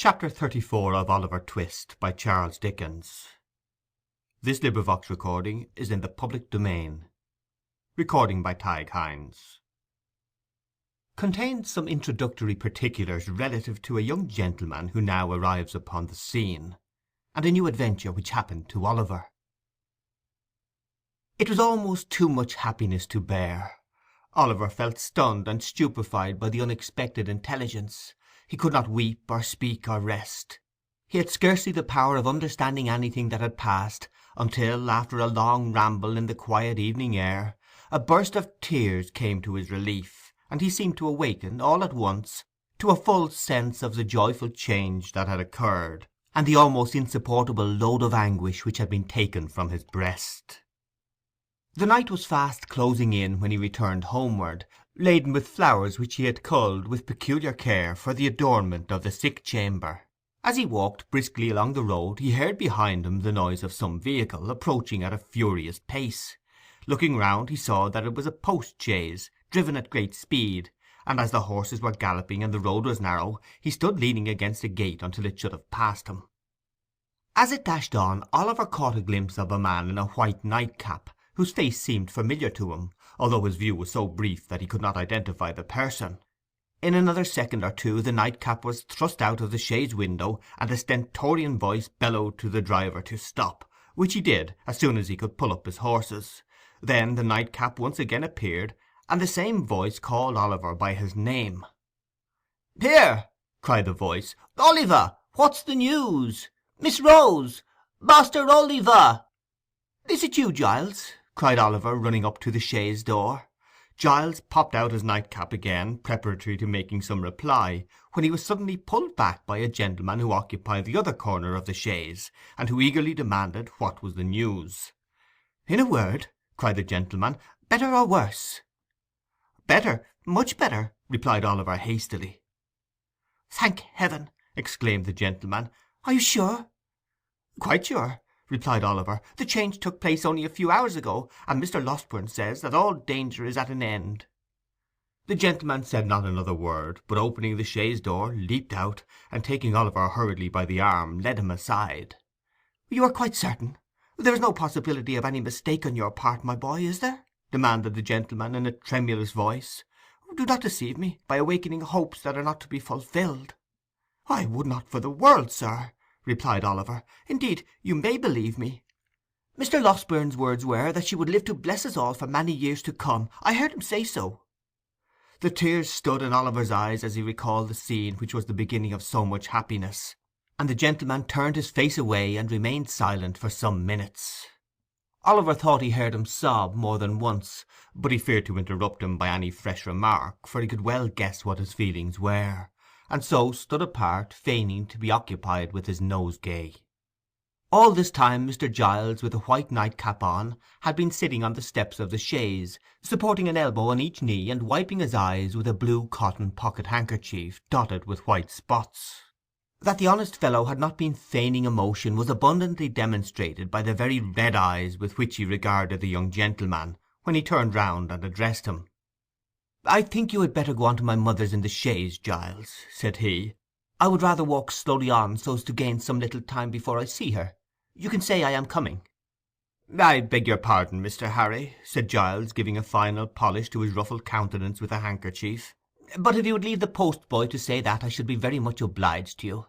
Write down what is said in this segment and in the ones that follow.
Chapter 34 of Oliver Twist by Charles Dickens. This recording is in the public domain. Recording by Tadhg Hynes. Contains some introductory particulars relative to a young gentleman who now arrives upon the scene, and a new adventure which happened to Oliver. It was almost too much happiness to bear. Oliver felt stunned and stupefied by the unexpected intelligence. He could not weep or speak or rest. He had scarcely the power of understanding anything that had passed, until, after a long ramble in the quiet evening air, a burst of tears came to his relief, and he seemed to awaken, all at once, to a full sense of the joyful change that had occurred, and the almost insupportable load of anguish which had been taken from his breast. The night was fast closing in when he returned homeward, laden with flowers which he had culled with peculiar care for the adornment of the sick chamber. As he walked briskly along the road he heard behind him the noise of some vehicle approaching at a furious pace. Looking round he saw that it was a post-chaise, driven at great speed, and as the horses were galloping and the road was narrow, he stood leaning against a gate until it should have passed him. As it dashed on, Oliver caught a glimpse of a man in a white nightcap, whose face seemed familiar to him, although his view was so brief that he could not identify the person. In another second or two the nightcap was thrust out of the chaise window, and a stentorian voice bellowed to the driver to stop, which he did as soon as he could pull up his horses. Then the nightcap once again appeared, and the same voice called Oliver by his name. "Here!" cried the voice. "Oliver! What's the news? Miss Rose! Master Oliver!" "Is it you, Giles?" cried Oliver, running up to the chaise door. Giles popped out his nightcap again, preparatory to making some reply, when he was suddenly pulled back by a gentleman who occupied the other corner of the chaise, and who eagerly demanded what was the news. "In a word," cried the gentleman, "better or worse?" "Better, much better," replied Oliver hastily. "Thank heaven!" exclaimed the gentleman. "Are you sure?" "Quite sure," replied Oliver. "The change took place only a few hours ago, and Mr. Losberne says that all danger is at an end." The gentleman said not another word, but opening the chaise door, leaped out, and taking Oliver hurriedly by the arm, led him aside. "You are quite certain? There is no possibility of any mistake on your part, my boy, is there?" demanded the gentleman in a tremulous voice. "Do not deceive me by awakening hopes that are not to be fulfilled." "I would not for the world, sir," replied Oliver. "Indeed, you may believe me. Mr. Losberne's words were that she would live to bless us all for many years to come. I heard him say so." The tears stood in Oliver's eyes as he recalled the scene which was the beginning of so much happiness, and the gentleman turned his face away and remained silent for some minutes. Oliver thought he heard him sob more than once, but he feared to interrupt him by any fresh remark, for he could well guess what his feelings were, and so stood apart, feigning to be occupied with his nosegay. All this time Mr. Giles, with a white nightcap on, had been sitting on the steps of the chaise, supporting an elbow on each knee, and wiping his eyes with a blue cotton pocket-handkerchief dotted with white spots. That the honest fellow had not been feigning emotion was abundantly demonstrated by the very red eyes with which he regarded the young gentleman when he turned round and addressed him. "I think you had better go on to my mother's in the chaise, Giles," said he. "I would rather walk slowly on, so as to gain some little time before I see her. You can say I am coming." "I beg your pardon, Mr. Harry," said Giles, giving a final polish to his ruffled countenance with a handkerchief, "but if you would leave the post-boy to say that, I should be very much obliged to you.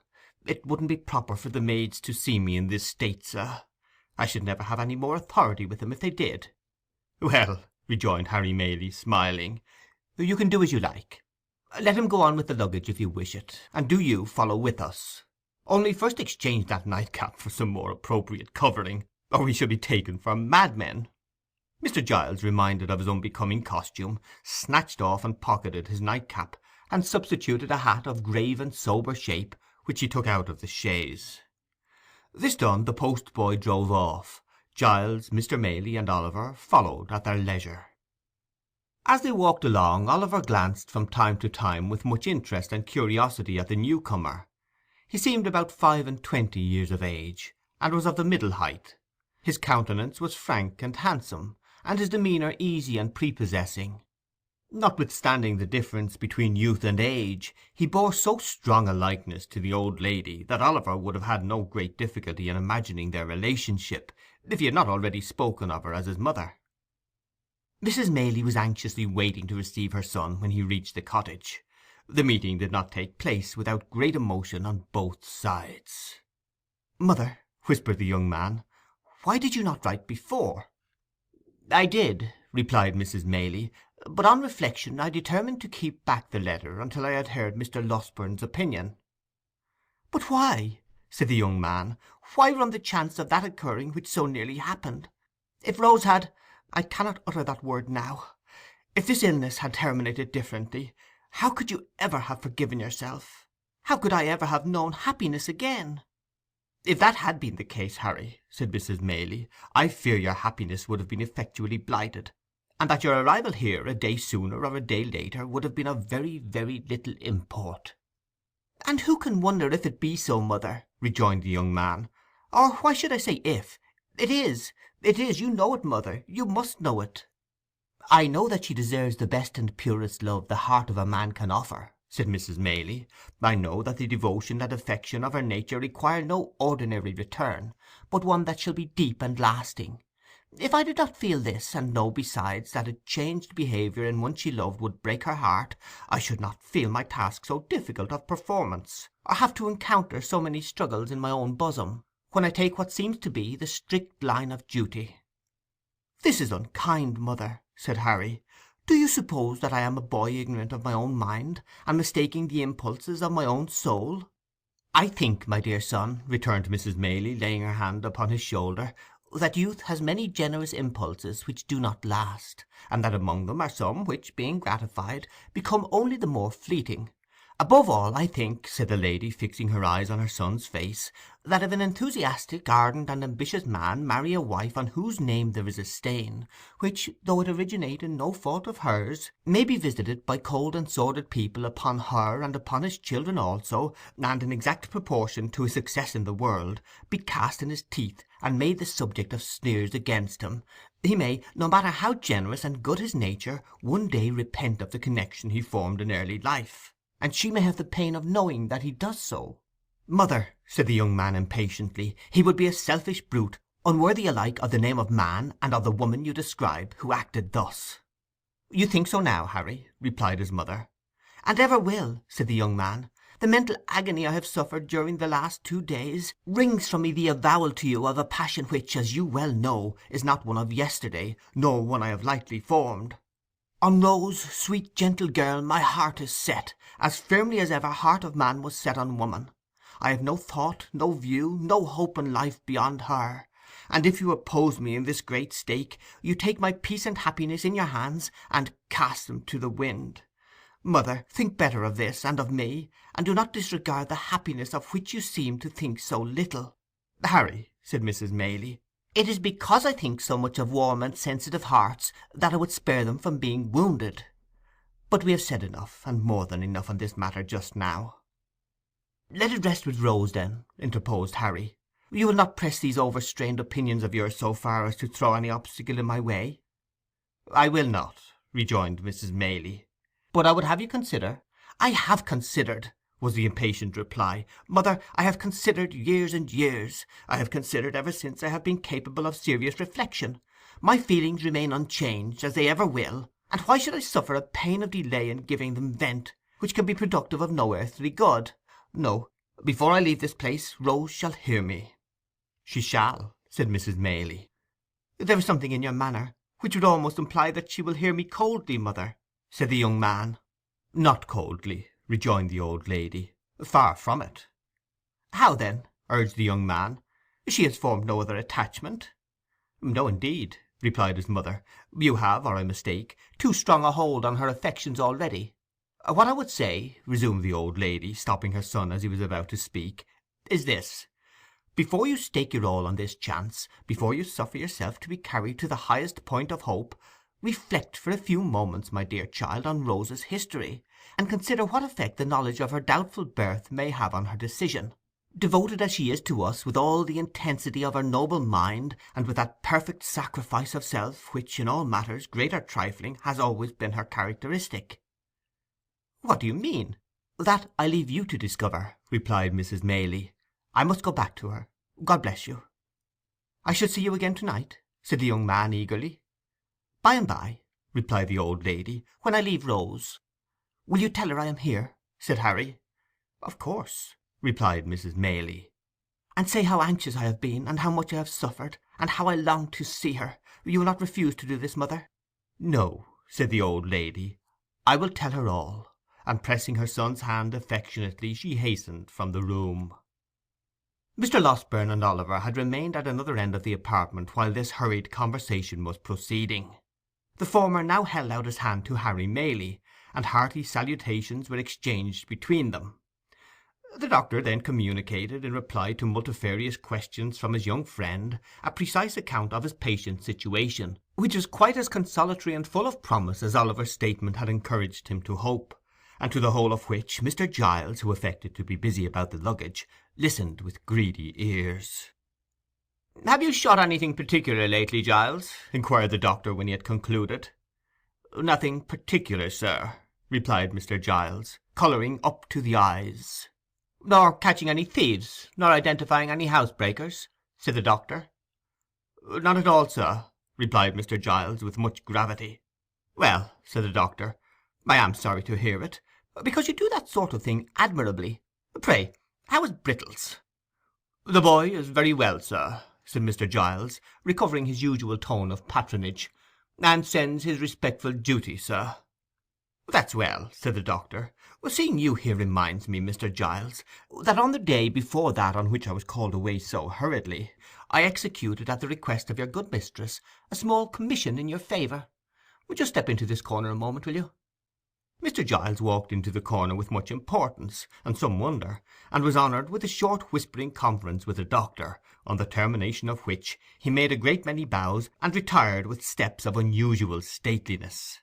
It wouldn't be proper for the maids to see me in this state, sir. I should never have any more authority with them if they did." "Well," rejoined Harry Maylie, smiling, "you can do as you like. Let him go on with the luggage if you wish it, and do you follow with us. Only first exchange that nightcap for some more appropriate covering, or we shall be taken for madmen." Mr. Giles, reminded of his unbecoming costume, snatched off and pocketed his nightcap, and substituted a hat of grave and sober shape, which he took out of the chaise. This done, the post-boy drove off. Giles, Mr. Maylie, and Oliver followed at their leisure. As they walked along, Oliver glanced from time to time with much interest and curiosity at the newcomer. He seemed about 25 years of age, and was of the middle height. His countenance was frank and handsome, and his demeanour easy and prepossessing. Notwithstanding the difference between youth and age, he bore so strong a likeness to the old lady that Oliver would have had no great difficulty in imagining their relationship, if he had not already spoken of her as his mother. Mrs. Maylie was anxiously waiting to receive her son when he reached the cottage. The meeting did not take place without great emotion on both sides. "Mother," whispered the young man, "why did you not write before?" "I did," replied Mrs. Maylie, "but on reflection I determined to keep back the letter until I had heard Mr. Losburn's opinion." "But why?" said the young man. "Why run the chance of that occurring which so nearly happened? If Rose had—I cannot utter that word now—if this illness had terminated differently, how could you ever have forgiven yourself? How could I ever have known happiness again?" "If that had been the case, Harry," said Mrs. Maylie, "I fear your happiness would have been effectually blighted, and that your arrival here a day sooner or a day later would have been of very, very little import." "And who can wonder if it be so, mother?" rejoined the young man. "Or why should I say if? It is, you know it, mother, you must know it." "I know that she deserves the best and purest love the heart of a man can offer," said Mrs. Maylie. "I know that the devotion and affection of her nature require no ordinary return, but one that shall be deep and lasting. If I did not feel this, and know besides that a changed behaviour in one she loved would break her heart, I should not feel my task so difficult of performance, or have to encounter so many struggles in my own bosom, when I take what seems to be the strict line of duty." "This is unkind, mother," said Harry. "Do you suppose that I am a boy ignorant of my own mind, and mistaking the impulses of my own soul?" "I think, my dear son," returned Mrs. Maylie, laying her hand upon his shoulder, "that youth has many generous impulses which do not last, and that among them are some which, being gratified, become only the more fleeting. Above all, I think," said the lady, fixing her eyes on her son's face, "that if an enthusiastic, ardent, and ambitious man marry a wife on whose name there is a stain, which, though it originate in no fault of hers, may be visited by cold and sordid people upon her and upon his children also, and in exact proportion to his success in the world, be cast in his teeth and made the subject of sneers against him, he may, no matter how generous and good his nature, one day repent of the connection he formed in early life, and she may have the pain of knowing that he does so." "Mother," said the young man impatiently, "he would be a selfish brute, unworthy alike of the name of man and of the woman you describe, who acted thus." "You think so now, Harry?" replied his mother. "And ever will," said the young man. "The mental agony I have suffered during the last 2 days wrings from me the avowal to you of a passion which, as you well know, is not one of yesterday, nor one I have lightly formed. On Rose, sweet gentle girl, my heart is set, as firmly as ever heart of man was set on woman. I have no thought, no view, no hope in life beyond her, and if you oppose me in this great stake, you take my peace and happiness in your hands and cast them to the wind. Mother, think better of this and of me, and do not disregard the happiness of which you seem to think so little." "Harry," said Mrs. Maylie, "it is because I think so much of warm and sensitive hearts that I would spare them from being wounded. But we have said enough, and more than enough, on this matter just now." "Let it rest with Rose, then," interposed Harry. "You will not press these overstrained opinions of yours so far as to throw any obstacle in my way?" "I will not," rejoined Mrs. Maylie. "But I would have you consider—" "I have considered," was the impatient reply. "Mother, I have considered years and years. I have considered ever since I have been capable of serious reflection. My feelings remain unchanged, as they ever will, and why should I suffer a pain of delay in giving them vent, which can be productive of no earthly good? No, before I leave this place, Rose shall hear me." "She shall," said Mrs. Maylie. "There is something in your manner which would almost imply that she will hear me coldly, mother," said the young man. "Not coldly," rejoined the old lady. "Far from it." "How then?" urged the young man. "She has formed no other attachment?" "No, indeed," replied his mother. "You have, or I mistake, too strong a hold on her affections already. What I would say," resumed the old lady, stopping her son as he was about to speak, "is this. Before you stake your all on this chance, before you suffer yourself to be carried to the highest point of hope, reflect for a few moments, my dear child, on Rose's history, and consider what effect the knowledge of her doubtful birth may have on her decision. Devoted as she is to us, with all the intensity of her noble mind, and with that perfect sacrifice of self which, in all matters, great or trifling, has always been her characteristic." "What do you mean?" "That I leave you to discover," replied Mrs. Maylie. "I must go back to her. God bless you." "I shall see you again to-night?" said the young man eagerly. "By and by," replied the old lady, "when I leave Rose." "Will you tell her I am here?" said Harry. "Of course," replied Mrs. Maylie. "And say how anxious I have been, and how much I have suffered, and how I long to see her. You will not refuse to do this, mother?" "No," said the old lady, "I will tell her all." And pressing her son's hand affectionately, she hastened from the room. Mr. Losburn and Oliver had remained at another end of the apartment while this hurried conversation was proceeding. The former now held out his hand to Harry Maylie, and hearty salutations were exchanged between them. The doctor then communicated, in reply to multifarious questions from his young friend, a precise account of his patient's situation, which was quite as consolatory and full of promise as Oliver's statement had encouraged him to hope, and to the whole of which Mr. Giles, who affected to be busy about the luggage, listened with greedy ears. "Have you shot anything particular lately, Giles?" inquired the doctor when he had concluded. "Nothing particular, sir," replied Mr. Giles, colouring up to the eyes. "Nor catching any thieves, nor identifying any housebreakers?" said the doctor. "Not at all, sir," replied Mr. Giles, with much gravity. "Well," said the doctor, "I am sorry to hear it, because you do that sort of thing admirably. Pray, how is Brittles?" "The boy is very well, sir," said Mr. Giles, recovering his usual tone of patronage, "and sends his respectful duty, sir." "That's well," said the doctor. "Seeing you here reminds me, Mr. Giles, that on the day before that on which I was called away so hurriedly, I executed, at the request of your good mistress, a small commission in your favour. Just step into this corner a moment, will you?" Mr. Giles walked into the corner with much importance and some wonder, and was honoured with a short whispering conference with the doctor, on the termination of which he made a great many bows and retired with steps of unusual stateliness.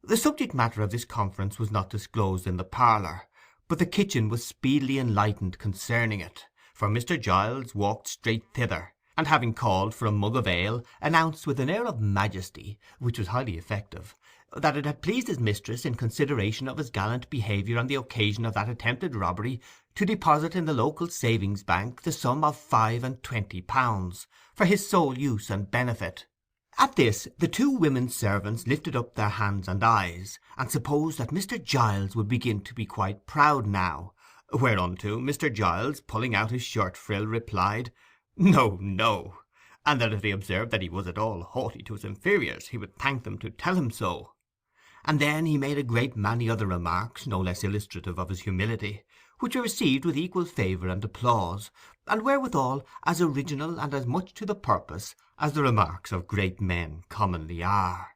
The subject matter of this conference was not disclosed in the parlour, but the kitchen was speedily enlightened concerning it, for Mr. Giles walked straight thither, and having called for a mug of ale, announced with an air of majesty, which was highly effective, that it had pleased his mistress, in consideration of his gallant behaviour on the occasion of that attempted robbery, to deposit in the local savings bank the sum of £25, for his sole use and benefit. At this the two women servants lifted up their hands and eyes, and supposed that Mr. Giles would begin to be quite proud now, whereunto Mr. Giles, pulling out his shirt frill, replied, "No, no," and that if they observed that he was at all haughty to his inferiors, he would thank them to tell him so. And then he made a great many other remarks, no less illustrative of his humility, which were received with equal favour and applause, and wherewithal as original and as much to the purpose as the remarks of great men commonly are.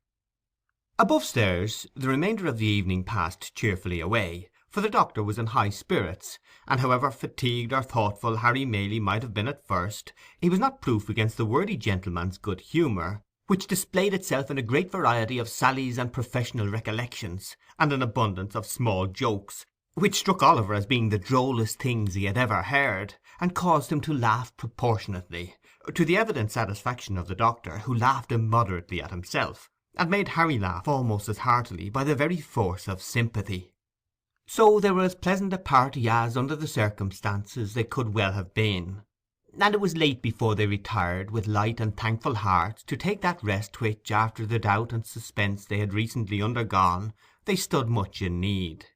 Above stairs the remainder of the evening passed cheerfully away, for the doctor was in high spirits, and however fatigued or thoughtful Harry Maylie might have been at first, he was not proof against the worthy gentleman's good humour, which displayed itself in a great variety of sallies and professional recollections, and an abundance of small jokes, which struck Oliver as being the drollest things he had ever heard, and caused him to laugh proportionately, to the evident satisfaction of the doctor, who laughed immoderately at himself, and made Harry laugh almost as heartily by the very force of sympathy. So they were as pleasant a party as, under the circumstances, they could well have been, and it was late before they retired with light and thankful hearts to take that rest which, after the doubt and suspense they had recently undergone, they stood much in need.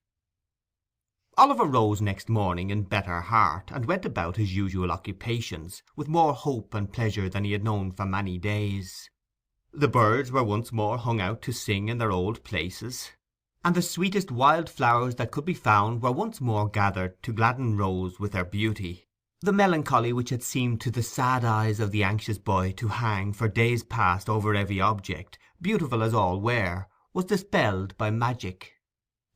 Oliver rose next morning in better heart, and went about his usual occupations with more hope and pleasure than he had known for many days. The birds were once more hung out to sing in their old places, and the sweetest wild flowers that could be found were once more gathered to gladden Rose with their beauty. The melancholy which had seemed to the sad eyes of the anxious boy to hang for days past over every object, beautiful as all were, was dispelled by magic.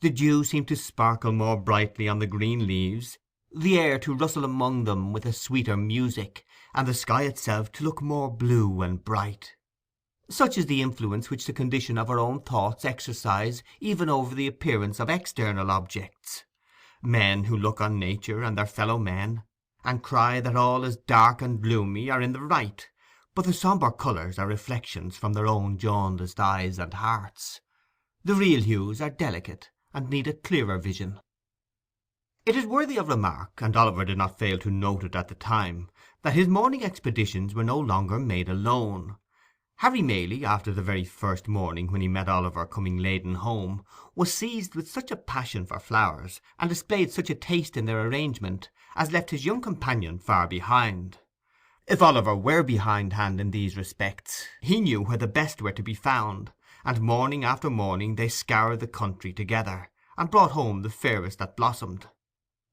The dew seemed to sparkle more brightly on the green leaves, the air to rustle among them with a sweeter music, and the sky itself to look more blue and bright. Such is the influence which the condition of our own thoughts exercise even over the appearance of external objects. Men who look on nature and their fellow men, and cry that all is dark and gloomy, are in the right, but the sombre colours are reflections from their own jaundiced eyes and hearts. The real hues are delicate, and need a clearer vision. It is worthy of remark, and Oliver did not fail to note it at the time, that his morning expeditions were no longer made alone. Harry Maylie, after the very first morning when he met Oliver coming laden home, was seized with such a passion for flowers, and displayed such a taste in their arrangement, as left his young companion far behind. If Oliver were behindhand in these respects, he knew where the best were to be found, and morning after morning they scoured the country together, and brought home the fairest that blossomed.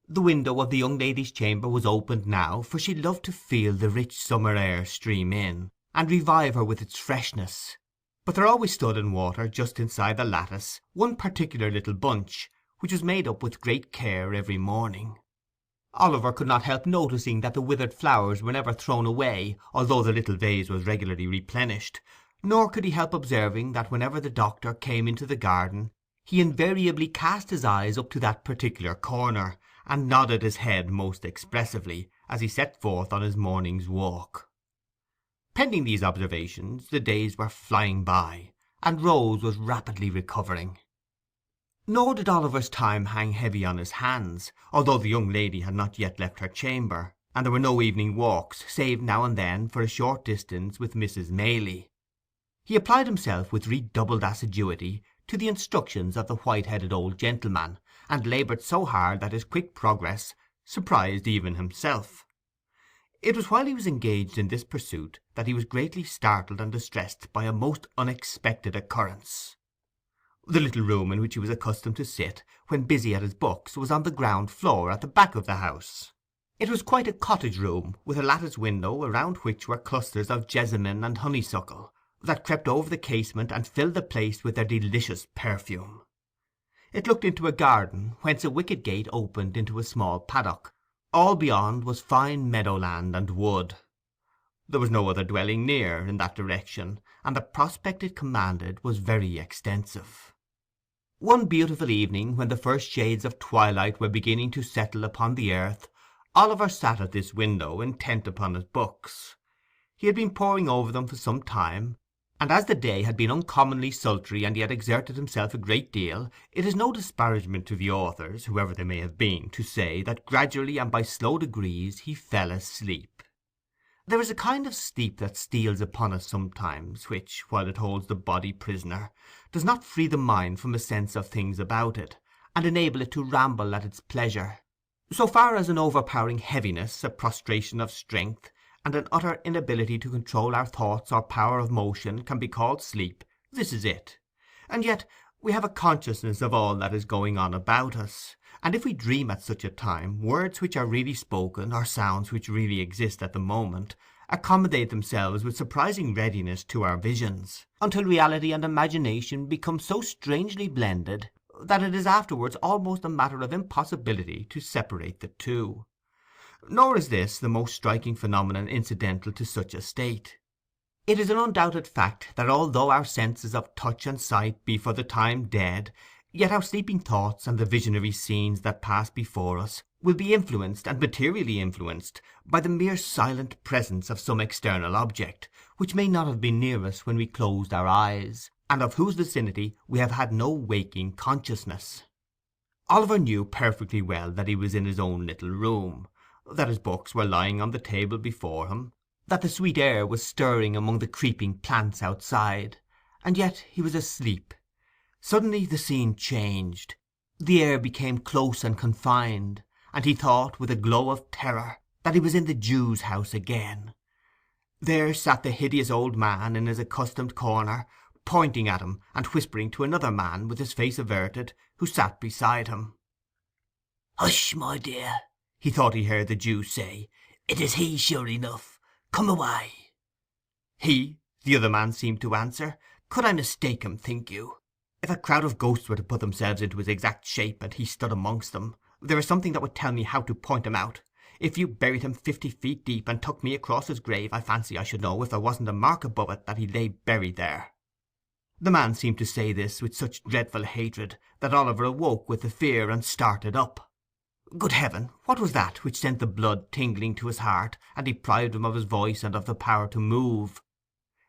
The window of the young lady's chamber was opened now, for she loved to feel the rich summer air stream in, and revive her with its freshness. But there always stood in water, just inside the lattice, one particular little bunch, which was made up with great care every morning. Oliver could not help noticing that the withered flowers were never thrown away, although the little vase was regularly replenished, nor could he help observing that whenever the doctor came into the garden, he invariably cast his eyes up to that particular corner, and nodded his head most expressively, as he set forth on his morning's walk. Pending these observations, the days were flying by, and Rose was rapidly recovering. Nor did Oliver's time hang heavy on his hands, although the young lady had not yet left her chamber, and there were no evening walks, save now and then for a short distance with Mrs. Maylie. He applied himself with redoubled assiduity to the instructions of the white-headed old gentleman, and laboured so hard that his quick progress surprised even himself. It was while he was engaged in this pursuit that he was greatly startled and distressed by a most unexpected occurrence. The little room in which he was accustomed to sit when busy at his books was on the ground floor at the back of the house. It was quite a cottage room, with a lattice window, around which were clusters of jessamine and honeysuckle, that crept over the casement and filled the place with their delicious perfume. It looked into a garden, whence a wicket gate opened into a small paddock. All beyond was fine meadowland and wood. There was no other dwelling near in that direction, and the prospect it commanded was very extensive. One beautiful evening, when the first shades of twilight were beginning to settle upon the earth, Oliver sat at this window, intent upon his books. He had been poring over them for some time, and as the day had been uncommonly sultry and he had exerted himself a great deal, it is no disparagement to the authors, whoever they may have been, to say that gradually and by slow degrees he fell asleep. There is a kind of sleep that steals upon us sometimes, which, while it holds the body prisoner, does not free the mind from a sense of things about it, and enable it to ramble at its pleasure. So far as an overpowering heaviness, a prostration of strength, and an utter inability to control our thoughts or power of motion can be called sleep, this is it. And yet we have a consciousness of all that is going on about us, and if we dream at such a time, words which are really spoken, or sounds which really exist at the moment, accommodate themselves with surprising readiness to our visions, until reality and imagination become so strangely blended that it is afterwards almost a matter of impossibility to separate the two. Nor is this the most striking phenomenon incidental to such a state. It is an undoubted fact that although our senses of touch and sight be for the time dead, yet our sleeping thoughts and the visionary scenes that pass before us will be influenced, and materially influenced, by the mere silent presence of some external object, which may not have been near us when we closed our eyes, and of whose vicinity we have had no waking consciousness. Oliver knew perfectly well that he was in his own little room, that his books were lying on the table before him, that the sweet air was stirring among the creeping plants outside, and yet he was asleep. Suddenly the scene changed. The air became close and confined, and he thought, with a glow of terror, that he was in the Jew's house again. There sat the hideous old man in his accustomed corner, pointing at him, and whispering to another man, with his face averted, who sat beside him. "Hush, my dear," he thought he heard the Jew say. "It is he, sure enough. Come away." "He?" the other man seemed to answer. "Could I mistake him, think you? If a crowd of ghosts were to put themselves into his exact shape, and he stood amongst them, there is something that would tell me how to point him out. If you buried him 50 feet deep, and took me across his grave, I fancy I should know if there wasn't a mark above it that he lay buried there." The man seemed to say this with such dreadful hatred that Oliver awoke with the fear, and started up. Good heaven! What was that which sent the blood tingling to his heart, and deprived him of his voice and of the power to move?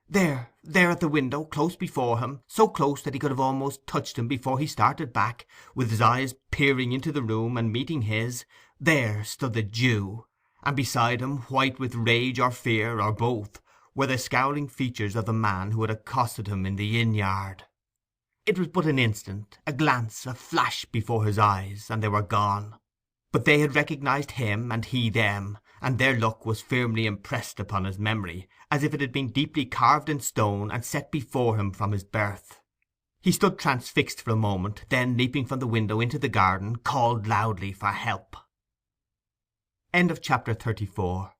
There at the window, close before him, so close that he could have almost touched him before he started back, with his eyes peering into the room and meeting his, there stood the Jew, and beside him, white with rage or fear, or both, were the scowling features of the man who had accosted him in the inn-yard. It was but an instant, a glance, a flash before his eyes, and they were gone. But they had recognized him, and he them, and their look was firmly impressed upon his memory, as if it had been deeply carved in stone and set before him from his birth. He stood transfixed for a moment, then, leaping from the window into the garden, called loudly for help. Chapter 34